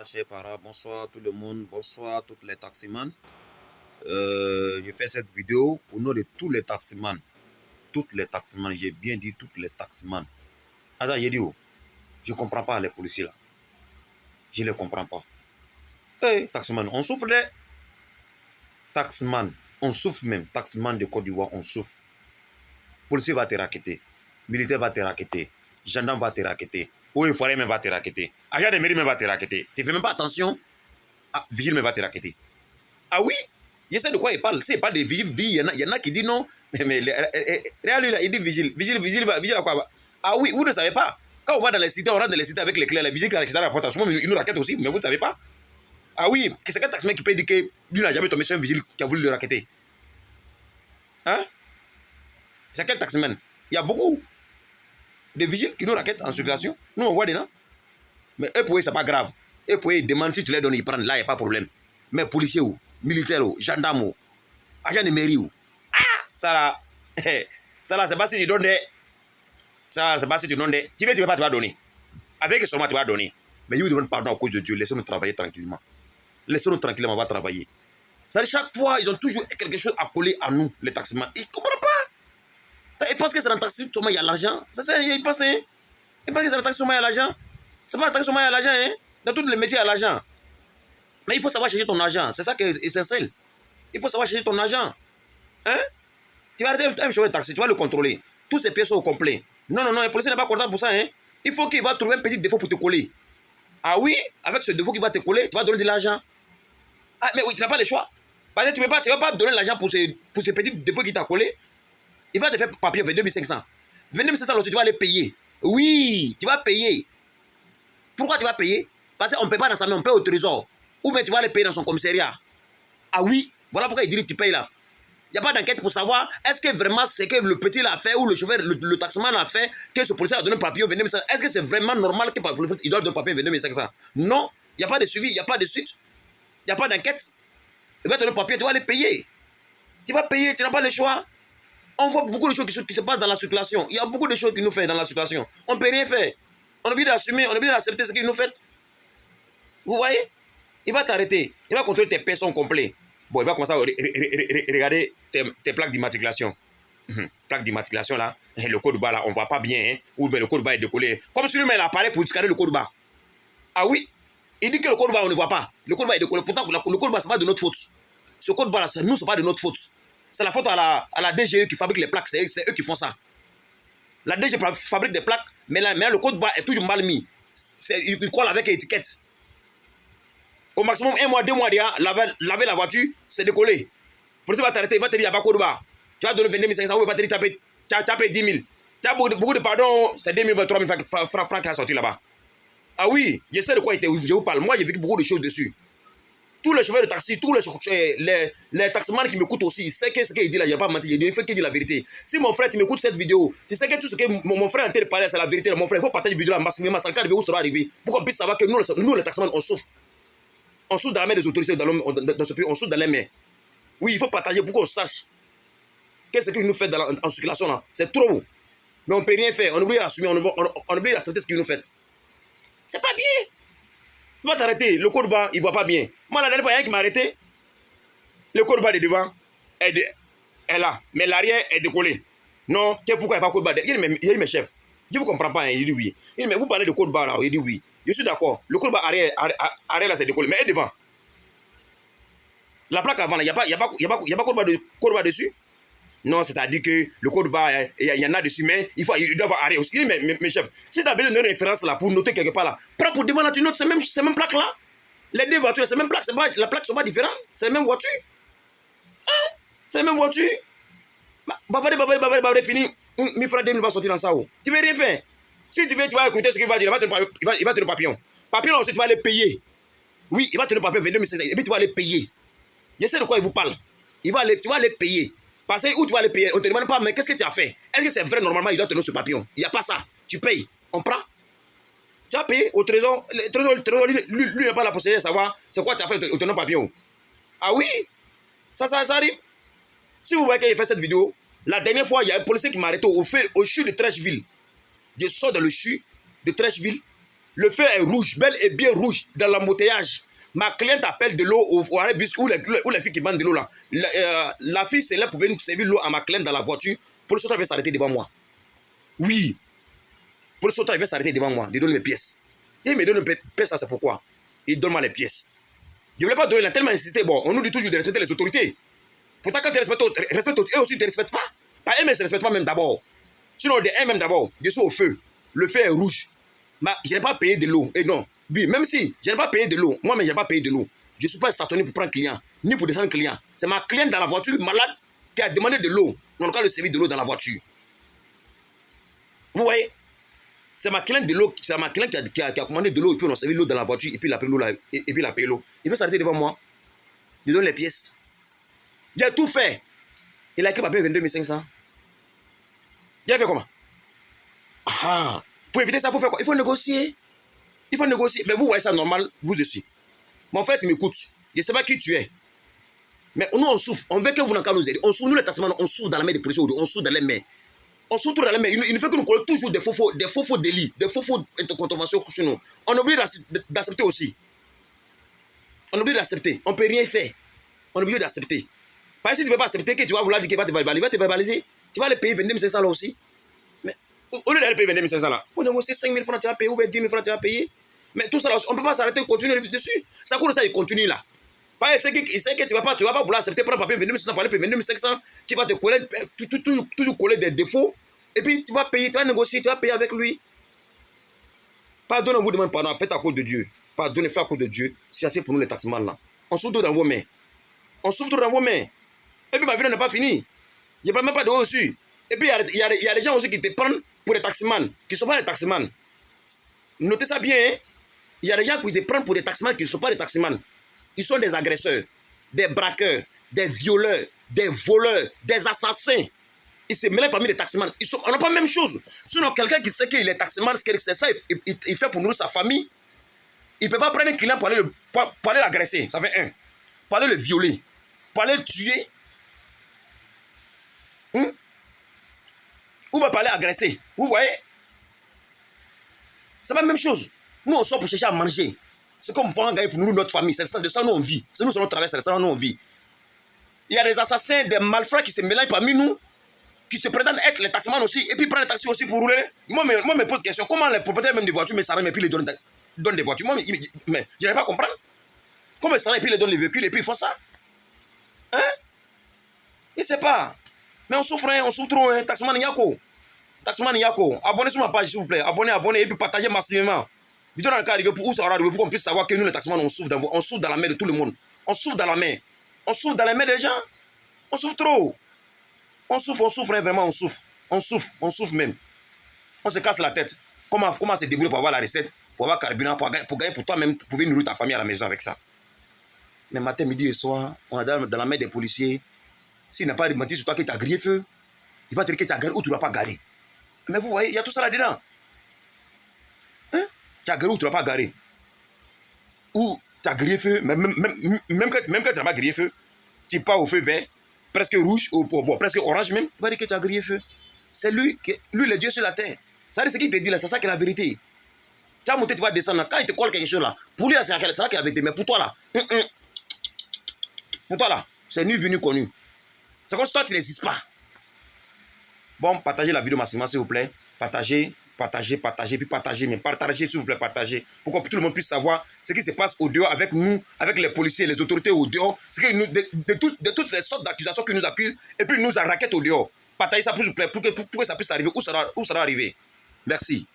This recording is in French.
chers parents, bonsoir tout le monde, bonsoir toutes les taximans. Je fais cette vidéo au nom de tous les taximans. Toutes les taximans, j'ai bien dit toutes les taximans. Attends, j'ai dit où? Je ne comprends pas les policiers là. Je ne les comprends pas. Hey, taximans, on souffre les taximans. On souffre même. Taximans de Côte d'Ivoire, on souffre. Policier va te raqueter. Militaire va te raqueter. Gendarme va te raqueter. Ou un forêt même va te raqueter. Agent de mairie même va te raqueter. Tu ne fais même pas attention. Ah, vigile même va te raqueter. Ah oui? Je sais de quoi il parle. C'est pas de vigile, il y en a qui disent non. Mais là, il dit vigile. Vigile à quoi? Ah oui, vous ne savez pas. Quand on va dans les cités, on rentre dans les cités avec les clés. La vigile qui a la porte, il nous raquette aussi, mais vous ne savez pas. Ah oui, c'est quel taxman qui peut dire que lui n'a jamais tombé sur un vigile qui a voulu le raqueter? Hein? C'est quel taxman? Il y a beaucoup de vigiles qui nous raquettent en circulation. Nous, on voit dedans. Mais eux, pour eux, c'est pas grave. Eux, pour eux, ils demandent si tu les donnes, ils prennent. Là, il n'y a pas de problème. Mais policiers ou militaires ou gendarmes ou agents de mairie ou. Ah! Ça là, c'est pas si tu donnes des. Ça, c'est pas si tu donnes des. Tu veux pas, tu vas donner. Avec seulement, tu vas donner. Mais ils vous demandent pardon à cause de Dieu. Laissez-nous travailler tranquillement. Laissez-nous tranquillement, on va travailler. C'est-à-dire, chaque fois, ils ont toujours quelque chose à coller à nous, les taximans. Ils ne comprennent pas. Ils pensent que c'est dans le taxi, il y a l'argent. C'est ça, ils pensent, hein? Ils pensent que c'est dans le taxi, il y a l'argent. C'est pas dans le taxi, il y a l'argent, hein? Dans tous les métiers, il y a l'argent. Mais il faut savoir chercher ton argent. C'est ça qui est essentiel. Il faut savoir chercher ton argent. Hein? Tu vas arrêter un chauffeur de taxi, tu vas le contrôler. Tous ces pièces sont au complet. Non, le policier n'est pas content pour ça, hein? Il faut qu'il va trouver un petit défaut pour te coller. Ah oui? Avec ce défaut qui va te coller, tu vas donner de l'argent. Ah, mais oui, tu n'as pas le choix. Parce que tu ne vas pas donner l'argent pour ce petit défaut qui t'a collé. Il va te faire papier 22 500. 22 500, tu vas aller payer. Oui, tu vas payer. Pourquoi tu vas payer? Parce qu'on ne paye pas dans sa main, on paye au trésor. Ou bien tu vas aller payer dans son commissariat. Ah oui, voilà pourquoi il dit que tu payes là. Il n'y a pas d'enquête pour savoir est-ce que vraiment c'est que le petit l'a fait ou le chauffeur, le taximan l'a fait, que ce policier a donné un papier au 22 500. Est-ce que c'est vraiment normal qu'il doit donner un papier au 22 500? Non, il n'y a pas de suivi, il n'y a pas de suite. Il n'y a pas d'enquête. Il va te donner le papier, tu vas aller payer. Tu vas payer, tu n'as pas le choix. On voit beaucoup de choses qui se passent dans la circulation. Il y a beaucoup de choses qui nous font dans la circulation. On ne peut rien faire. On est obligé d'assumer, on est obligé d'accepter ce qu'il nous fait. Vous voyez? Il va t'arrêter. Il va contrôler tes personnes complètes. Bon, il va commencer à regarder tes plaques d'immatriculation. Plaque d'immatriculation là, le code barre là, on ne voit pas bien. Hein? Ou bien le code barre est décollé. Comme si lui met l'appareil pour scanner le code barre. Ah oui? Il dit que le code barre on ne voit pas. Le code barre est décollé. Pourtant, le code barre, ce n'est pas de notre faute. Ce code barre là, nous, ce n'est pas de notre faute. C'est la faute à la DGE qui fabrique les plaques. C'est eux qui font ça. La DGE fabrique des plaques, mais le code barre est toujours mal mis. Il colle avec l'étiquette. Au maximum, 1 mois, 2 mois déjà, laver la voiture, c'est décollé. Le policier va t'arrêter, il va te dire, il n'y a pas de code barre. Tu vas donner 22 500, il va te dire, tu as payé 10 000. Tu as beaucoup de pardon, c'est 2 000, 3 000 francs qui sont sortis là-bas. Ah oui, je sais de quoi je vous parle. Moi, j'ai vécu beaucoup de choses dessus. Tous les chauffeurs de taxi, tous les taximans qui m'écoutent aussi, ils savent ce qu'il dit là, il n'y a pas menti, il faut qu'il dise la vérité. Si mon frère, tu m'écoutes cette vidéo, tu sais que tout ce que mon frère est en train de parler, c'est la vérité. Mon frère, il faut partager la vidéo là, maximum, sans cas où ça va arriver, pour qu'on puisse savoir que nous les taximans, on souffre. On souffre dans la main des autorités dans ce pays, on souffre dans les mains. Oui, il faut partager pour qu'on sache qu'est-ce qu'ils nous fait en circulation là. C'est trop. Mais on ne peut rien faire, on oublie d'assumer, on oublie d'accepter ce qu'ils nous fait. C'est pas bien. Il va t'arrêter, le code barre, il ne voit pas bien. Moi, la dernière fois, il y a un qui m'a arrêté. Le code barre de devant est là, mais l'arrière est décollé. Non, pourquoi il n'y a pas de code barre? Il dit, mais chef, je ne vous comprends pas. Hein. Il dit oui. Il dit, mais vous parlez de code barre là? Il dit oui. Je suis d'accord. Le code barre arrière là, c'est décollé, mais est devant. La plaque avant, il n'y a pas de code barre dessus. Non, c'est-à-dire que le code barre, il y en a dessus, mais il doit avoir arrêt aussi. Il dit, mais chef, si tu as besoin d'une référence là pour noter quelque part là, prends pour devant là, tu notes ces mêmes plaques là. Les deux voitures, ces mêmes plaques, la plaque ne sont pas différentes. C'est la même voiture. Hein? C'est la même voiture. Bavardé, fini. Mes frères, 2000 va sortir dans ça. Tu ne veux rien faire. Si tu veux, tu vas écouter ce qu'il va dire. Il va te le papillon. Papillon aussi, tu vas aller payer. Oui, il va te le papillon 22 500. Et puis tu vas aller payer. Je sais de quoi il vous parle. Tu vas aller payer. Parce que où tu vas aller payer, on ne te demande pas, mais qu'est-ce que tu as fait? Est-ce que c'est vrai, normalement, il doit te donner ce papillon? Il n'y a pas ça. Tu payes. On prend. Tu as payé au trésor. Le trésor, lui n'a pas la possibilité de savoir c'est quoi tu as fait au tenant papillon. Ah oui? Ça arrive. Si vous voyez qu'il fait cette vidéo, la dernière fois, il y a un policier qui m'a arrêté au CHU de Trècheville. Je sors dans le CHU de Trècheville. Le feu est rouge, bel et bien rouge, dans l'embouteillage. Ma cliente appelle de l'eau au arrêt bus ou les filles qui vendent de l'eau là. La fille, c'est là pour venir servir l'eau à ma cliente dans la voiture. Pour le sauter, elle va s'arrêter devant moi. Oui. Pour le sauter, elle va s'arrêter devant moi. Il donne mes pièces. Il me donne mes pièces, ça c'est pourquoi. Il donne moi les pièces. Je ne voulais pas donner, il a tellement insisté. Bon, on nous dit toujours de respecter les autorités. Pourtant, quand tu respectes eux aussi, tu ne respectes pas. Eux ne se respectent pas même d'abord. Sinon, de eux-mêmes d'abord, je suis au feu. Le feu est rouge. Mais je n'ai pas payé de l'eau. Et non. Oui, même si je n'ai pas payé de l'eau, moi-même, je n'ai pas payé de l'eau. Je ne suis pas stationné pour prendre client, ni pour descendre client. C'est ma cliente dans la voiture malade qui a demandé de l'eau. On a le service de l'eau dans la voiture. Vous voyez? C'est ma cliente de l'eau, c'est ma cliente qui a commandé de l'eau et puis on a servi l'eau dans la voiture et puis il a payé l'eau. Et puis il a payé l'eau. Il veut s'arrêter devant moi. Je donne les pièces. J'ai tout fait. Il a écrit papier 22 500. J'ai fait comment? Ah, pour éviter ça, il faut faire quoi? Il faut négocier. Il faut négocier. Mais vous voyez ça normal, vous aussi. Mon frère, tu m'écoutes. Je ne sais pas qui tu es. Mais nous, on souffre. On veut que vous n'en nous aider. On souffre, nous, les taximans, on souffre dans la main des policiers. On souffre dans les mains. On souffre dans les mains. Il ne fait que nous coller toujours des faux délits, des faux interconventions chez nous. On oublie d'accepter aussi. On oublie d'accepter. On ne peut rien faire. On est obligé d'accepter. Parce que si tu ne veux pas accepter, que tu vas vouloir dire qu'il va te verbaliser, il va te verbaliser. Tu vas les payer 22 500 là aussi. Mais au lieu d'aller payer 22 500 là, pour négocier 5 000 francs, tu vas payer ou 10 000 francs, tu vas payer. Mais tout ça là, on ne peut pas s'arrêter et continuer dessus. Ça court ça, il continue là. Parce qu'il sait que tu ne vas pas vouloir accepter, prendre un papier 22 500 pour aller payer 22 500, qui va te coller, toujours coller des défauts. Et puis tu vas payer, tu vas négocier, tu vas payer avec lui. Pardonne, on vous demande pardon, faites à cause de Dieu. Pardonnez, faites à cause de Dieu. C'est assez pour nous les taximans là. On souffre dans vos mains. On souffre dans vos mains. Et puis ma vie n'est pas finie. Je ne parle même pas de eux aussi. Et puis il y a des gens aussi qui te prennent pour des taximans, qui ne sont pas des taximans. Notez ça bien, hein? Il y a des gens qui te prennent pour des taximans qui ne sont pas des taximans. Ils sont des agresseurs, des braqueurs, des violeurs, des voleurs, des assassins. Ils se mêlent parmi les taximans. On n'a pas la même chose. Sinon, quelqu'un qui sait qu'il est taximan, c'est ça, il fait pour nourrir sa famille. Il ne peut pas prendre un client pour aller l'agresser. Ça fait un. Pour aller le violer. Pour aller le tuer. Ou pour aller agresser. Vous voyez? C'est pas la même chose. Nous, on sort pour chercher à manger. C'est comme pour gagner pour nous, notre famille. C'est de ça nous on vit. C'est nous qui travaillons, c'est de ça nous on vit. Il y a des assassins, des malfrats qui se mélangent parmi nous, qui se prétendent être les taximans aussi, et puis prennent les taxis aussi pour rouler. Moi, me pose question, comment les propriétaires même des voitures me s'arrêtent et puis les donnent des voitures? Moi, mais je n'arrive pas à comprendre. Comment ils s'arrêtent et puis les donnent les véhicules et puis ils font ça? Hein? Je ne sais pas. Mais on souffre, hein, on souffre trop, hein. Taximan Yako. Taximan Yako. Abonnez sur ma page, s'il vous plaît. Abonnez et puis partagez massivement. Vidéo dans le cas arrivé pour où ça aura arrivé pour qu'on puisse savoir que nous, les taximans, on souffre dans la main de tout le monde. On souffre dans la main. On souffre dans la main des gens. On souffre trop. On souffre, hein, vraiment, on souffre. On souffre même. On se casse la tête. Comment se débrouiller pour avoir la recette, pour avoir carburant, pour gagner pour toi-même, pour pouvoir nourrir ta famille à la maison avec ça. Mais matin, midi et soir, on est dans la main des policiers. S'il n'a pas menti sur toi qu'il t'a grillé feu, il va te dire qu'il t'a garé ou tu ne l'as pas garé. Mais vous voyez, il y a tout ça là-dedans. Hein? Tu as garé ou tu ne l'as pas garé. Ou tu as grillé feu, même quand tu n'as pas grillé feu, tu pars au feu vert, presque rouge, ou bon, presque orange même, il va dire que tu as grillé feu. C'est lui, le Dieu sur la terre. Ça veut dire ce qu'il te dit là, c'est ça qui est la vérité. Tu vas monter, tu vas descendre. Quand il te colle quelque chose là, pour lui, c'est ça qui est la vérité. Mais pour toi là, c'est nu venu connu. C'est comme si toi, tu n'existes pas. Bon, partagez la vidéo massivement, s'il vous plaît. Partagez, puis partagez, mais partagez, s'il vous plaît, partagez. Pour que tout le monde puisse savoir ce qui se passe au dehors avec nous, avec les policiers, les autorités au dehors, de toutes les sortes d'accusations qui nous accusent, et puis nous raquettent au dehors. Partagez ça, s'il vous plaît, pour que ça puisse arriver où ça va arriver. Merci.